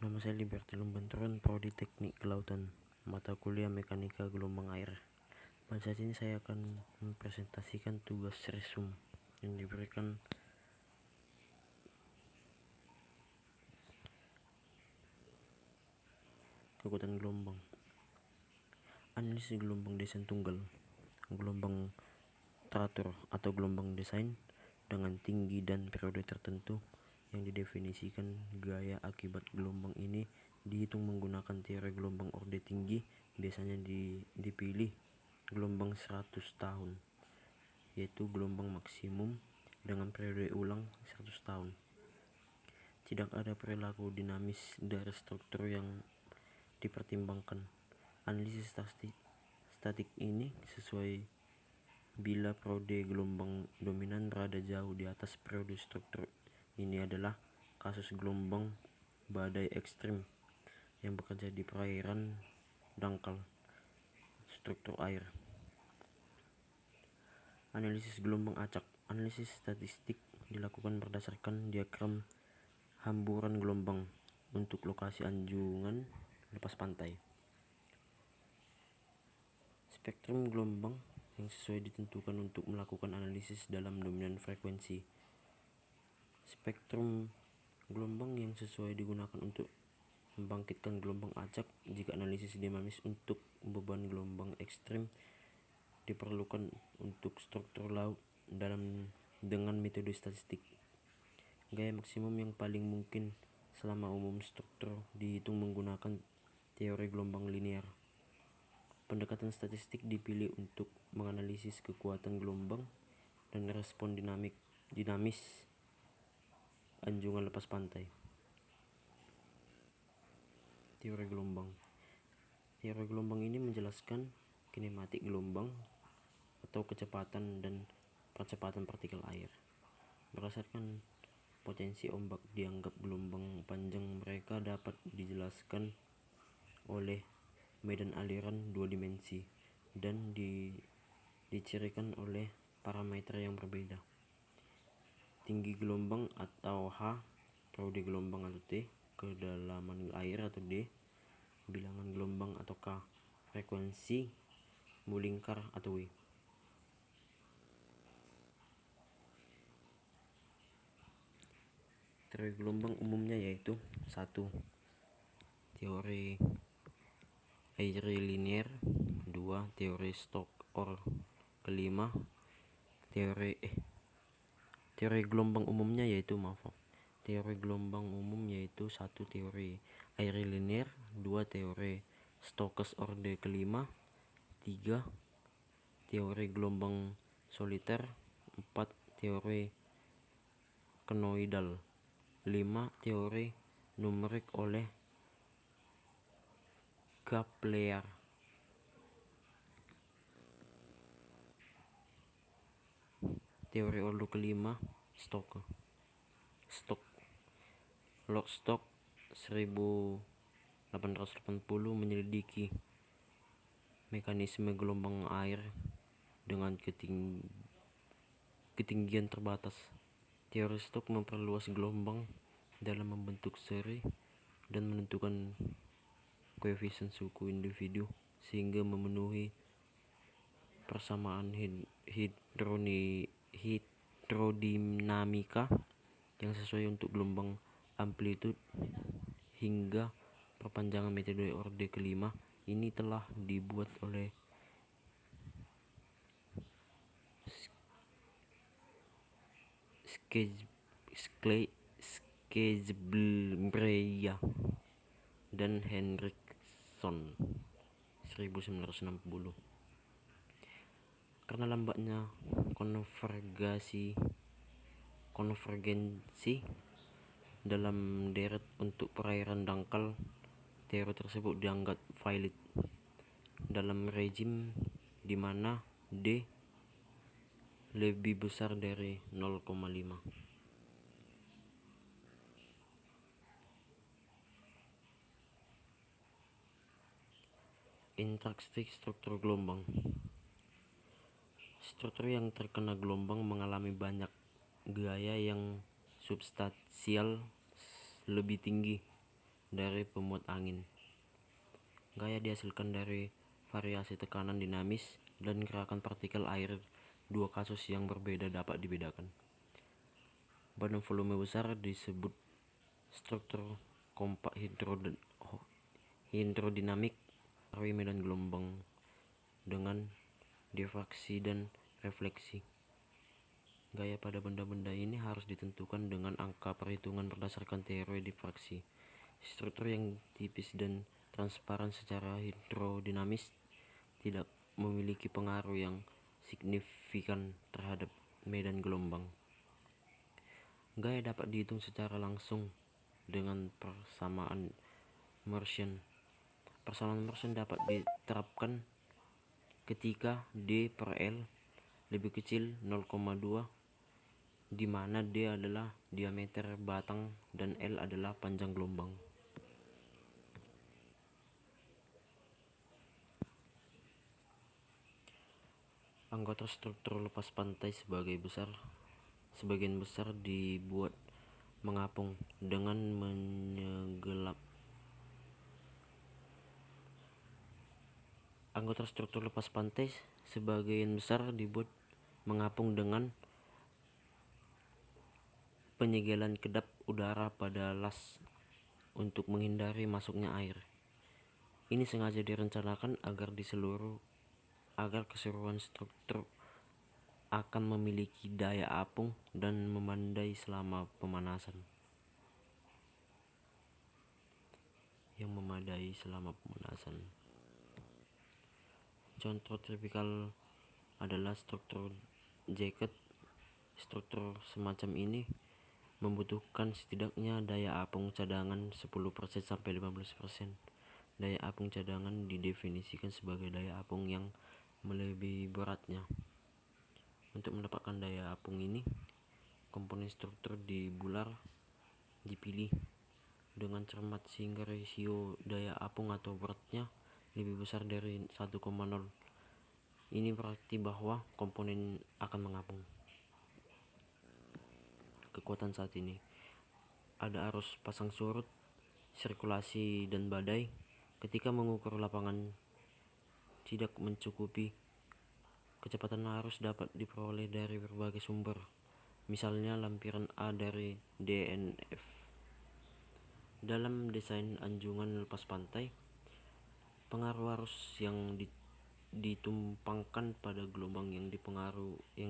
Nama saya Liberty Lumbanturan, Prodi Teknik Kelautan, mata kuliah Mekanika Gelombang Air. Pada saat ini saya akan mempresentasikan tugas resum yang diberikan kekuatan gelombang. Analisis gelombang desain tunggal, gelombang teratur atau gelombang desain dengan tinggi dan periode tertentu yang didefinisikan. Gaya akibat gelombang ini dihitung menggunakan teori gelombang orde tinggi. Biasanya dipilih gelombang 100 tahun, yaitu gelombang maksimum dengan periode ulang 100 tahun. Tidak ada perilaku dinamis dari struktur yang dipertimbangkan. Analisis statik ini sesuai bila periode gelombang dominan berada jauh di atas periode struktur. Ini adalah kasus gelombang badai ekstrim yang bekerja di perairan dangkal struktur air. Analisis gelombang acak. Analisis statistik dilakukan berdasarkan diagram hamburan gelombang untuk lokasi anjungan lepas pantai. Spektrum gelombang yang sesuai ditentukan untuk melakukan analisis dalam dominan frekuensi. Spektrum gelombang yang sesuai digunakan untuk membangkitkan gelombang acak jika analisis dinamis untuk beban gelombang ekstrim diperlukan untuk struktur laut dengan metode statistik. Gaya maksimum yang paling mungkin selama umum struktur dihitung menggunakan teori gelombang linear. Pendekatan statistik dipilih untuk menganalisis kekuatan gelombang dan respon dinamis anjungan lepas pantai. Teori gelombang. Teori gelombang ini menjelaskan kinematik gelombang atau kecepatan dan percepatan partikel air. Berdasarkan potensi ombak dianggap gelombang panjang, mereka dapat dijelaskan oleh medan aliran dua dimensi dan dicirikan oleh parameter yang berbeda. Tinggi gelombang atau H, periode gelombang atau T, kedalaman air atau D, bilangan gelombang atau K, frekuensi mulingkar atau W. Teori gelombang umumnya yaitu 1. Teori Airy linear. 2. Teori Stokes-Orr. Kelima, teori gelombang umumnya yaitu teori gelombang umum yaitu 1. Teori Airy linear. 2. Teori Stokes-Orr. Kelima. 3. Teori gelombang soliter. 4. Teori konoidal. 5. Teori numerik oleh Kepler. Teori ordo kelima, Stokes. Lord Stokes 1880 menyelidiki mekanisme gelombang air dengan ketinggian terbatas. Teori Stokes memperluas gelombang dalam membentuk seri dan menentukan koefisien suku individu sehingga memenuhi persamaan hidrodinamika yang sesuai untuk gelombang amplitude. Hingga perpanjangan metode orde kelima ini telah dibuat oleh Skedsbreya dan Henrikson 1960. Karena lambatnya konvergensi dalam deret untuk perairan dangkal, teori tersebut dianggap valid dalam rezim di mana D lebih besar dari 0,5. Interaksi struktur gelombang. Struktur yang terkena gelombang mengalami banyak gaya yang substansial lebih tinggi dari pemuat angin. Gaya dihasilkan dari variasi tekanan dinamis dan gerakan partikel air. Dua kasus yang berbeda dapat dibedakan. Badan volume besar disebut struktur kompak hidrodinamik, medan gelombang dengan difraksi dan refleksi. Gaya pada benda-benda ini harus ditentukan dengan angka perhitungan berdasarkan teori difraksi. Struktur yang tipis dan transparan secara hidrodinamis tidak memiliki pengaruh yang signifikan terhadap medan gelombang. Gaya dapat dihitung secara langsung dengan persamaan Mercian. Persamaan Mercian dapat diterapkan ketika D per L lebih kecil 0,2, di mana D adalah diameter batang dan L adalah panjang gelombang. Anggota struktur lepas pantai sebagian besar dibuat mengapung dengan menyegelap. Anggota struktur lepas pantai sebagian besar dibuat mengapung dengan penyegelan kedap udara pada las untuk menghindari masuknya air. Ini sengaja direncanakan agar keseluruhan struktur akan memiliki daya apung dan memadai selama pemanasan. Contoh tipikal adalah struktur jacket. Struktur semacam ini membutuhkan setidaknya daya apung cadangan 10% sampai 15%. Daya apung cadangan didefinisikan sebagai daya apung yang melebihi beratnya. Untuk mendapatkan daya apung ini, komponen struktur dipilih dengan cermat sehingga rasio daya apung atau beratnya lebih besar dari 1,0. Ini berarti bahwa komponen akan mengapung. Kekuatan saat ini ada arus pasang surut, sirkulasi, dan badai. Ketika mengukur lapangan tidak mencukupi, kecepatan arus dapat diperoleh dari berbagai sumber, misalnya lampiran A dari DNF. Dalam desain anjungan lepas pantai, pengaruh arus yang ditumpangkan pada gelombang yang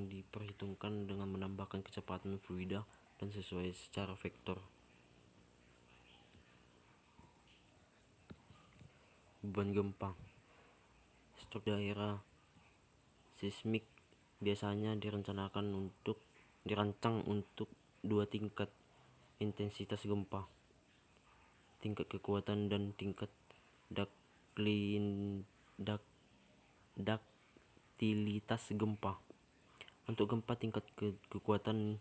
diperhitungkan dengan menambahkan kecepatan fluida dan sesuai secara vektor. Beban gempa. Struktur daerah seismik biasanya dirancang untuk dua tingkat intensitas gempa, tingkat kekuatan dan tingkat daktilitas gempa. Untuk gempa, tingkat kekuatan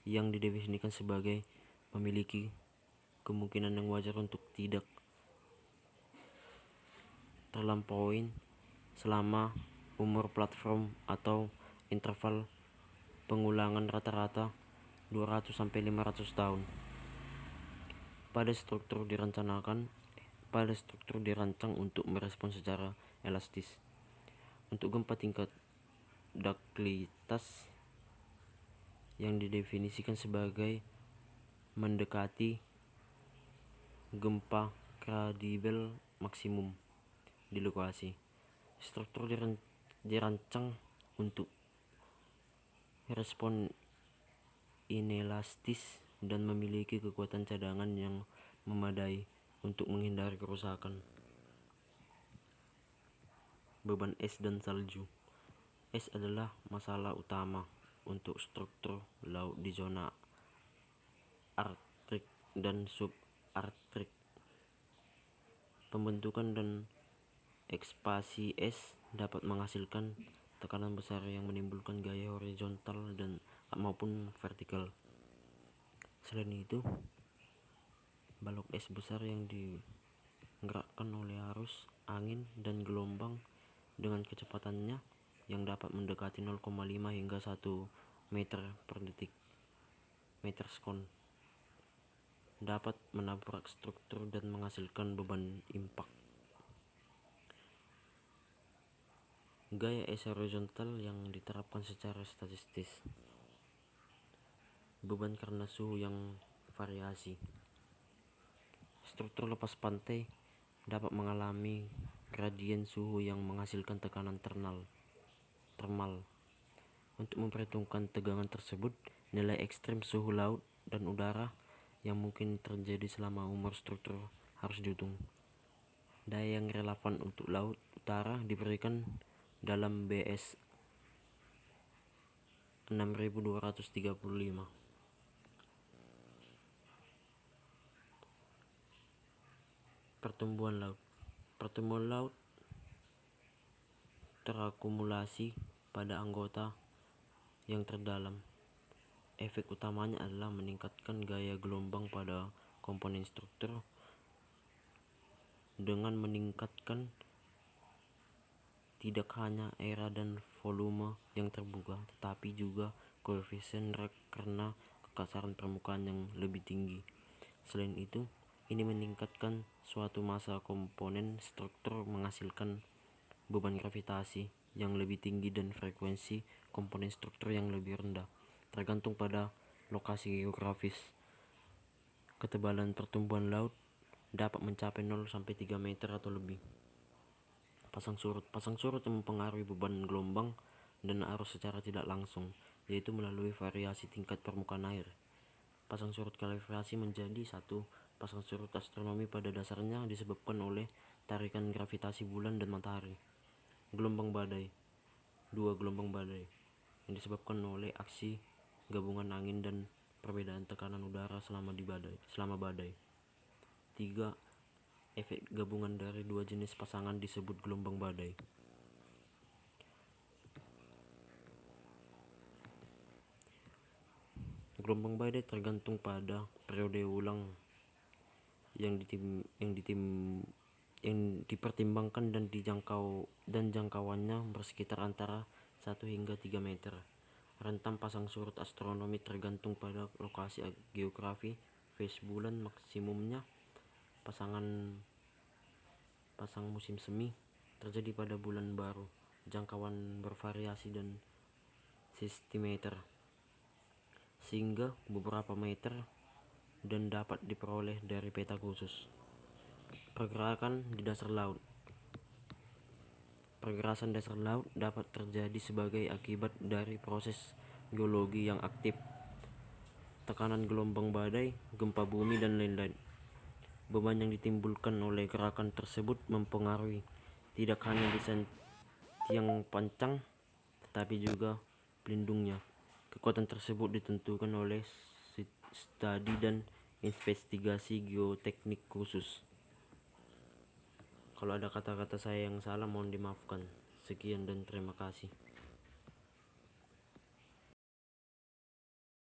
yang didefinisikan sebagai memiliki kemungkinan yang wajar untuk tidak terlampaui selama umur platform atau interval pengulangan rata-rata 200 sampai 500 tahun. Pada struktur dirancang untuk merespons secara elastis. Untuk gempa, tingkat daktilitas yang didefinisikan sebagai mendekati gempa kredibel maksimum di lokasi. Struktur dirancang untuk respon inelastis dan memiliki kekuatan cadangan yang memadai untuk menghindari kerusakan. Beban es dan salju. Es adalah masalah utama untuk struktur laut di zona Arktik dan subarktik. Pembentukan dan ekspansi es dapat menghasilkan tekanan besar yang menimbulkan gaya horizontal dan maupun vertikal. Selain itu, balok es besar yang digerakkan oleh arus angin dan gelombang dengan kecepatannya yang dapat mendekati 0,5 hingga 1 meter per detik (meter sekon). dapat menabrak struktur dan menghasilkan beban impak. Gaya es horizontal yang diterapkan secara statistis. Beban karena suhu yang variasi. Struktur lepas pantai dapat mengalami gradien suhu yang menghasilkan tekanan termal. Untuk memperhitungkan tegangan tersebut, nilai ekstrem suhu laut dan udara yang mungkin terjadi selama umur struktur harus dihitung. Daya yang relevan untuk laut utara diberikan dalam BS 6235. Pertumbuhan laut terakumulasi pada anggota yang terdalam. Efek utamanya adalah meningkatkan gaya gelombang pada komponen struktur dengan meningkatkan tidak hanya area dan volume yang terbuka, tetapi juga koefisien Rake karena kekasaran permukaan yang lebih tinggi. Selain itu, ini meningkatkan suatu massa komponen struktur menghasilkan beban gravitasi yang lebih tinggi dan frekuensi komponen struktur yang lebih rendah, tergantung pada lokasi geografis. Ketebalan pertumbuhan laut dapat mencapai 0-3 meter atau lebih. Pasang surut yang mempengaruhi beban gelombang dan arus secara tidak langsung, yaitu melalui variasi tingkat permukaan air. Pasang surut kalibrasi menjadi satu. Pasang surut astronomi pada dasarnya disebabkan oleh tarikan gravitasi bulan dan matahari. Gelombang badai. 2. Gelombang badai yang disebabkan oleh aksi gabungan angin dan perbedaan tekanan udara selama badai. 3. Efek gabungan dari dua jenis pasangan disebut gelombang badai. Gelombang badai tergantung pada periode ulang yang dipertimbangkan dan jangkauannya bersekitar antara 1 hingga 3 meter. Rentang pasang surut astronomi tergantung pada lokasi geografi, fase bulan maksimumnya. Pasang musim semi terjadi pada bulan baru. Jangkauan bervariasi dan centimeter sehingga beberapa meter dan dapat diperoleh dari peta khusus. Pergerakan di dasar laut. Pergerakan dasar laut dapat terjadi sebagai akibat dari proses geologi yang aktif, tekanan gelombang badai, gempa bumi, dan lain-lain. Beban yang ditimbulkan oleh gerakan tersebut mempengaruhi tidak hanya desain tiang pancang, tetapi juga pelindungnya. Kekuatan tersebut ditentukan oleh studi dan investigasi geoteknik khusus. Kalau ada kata-kata saya yang salah mohon dimaafkan. Sekian dan terima kasih.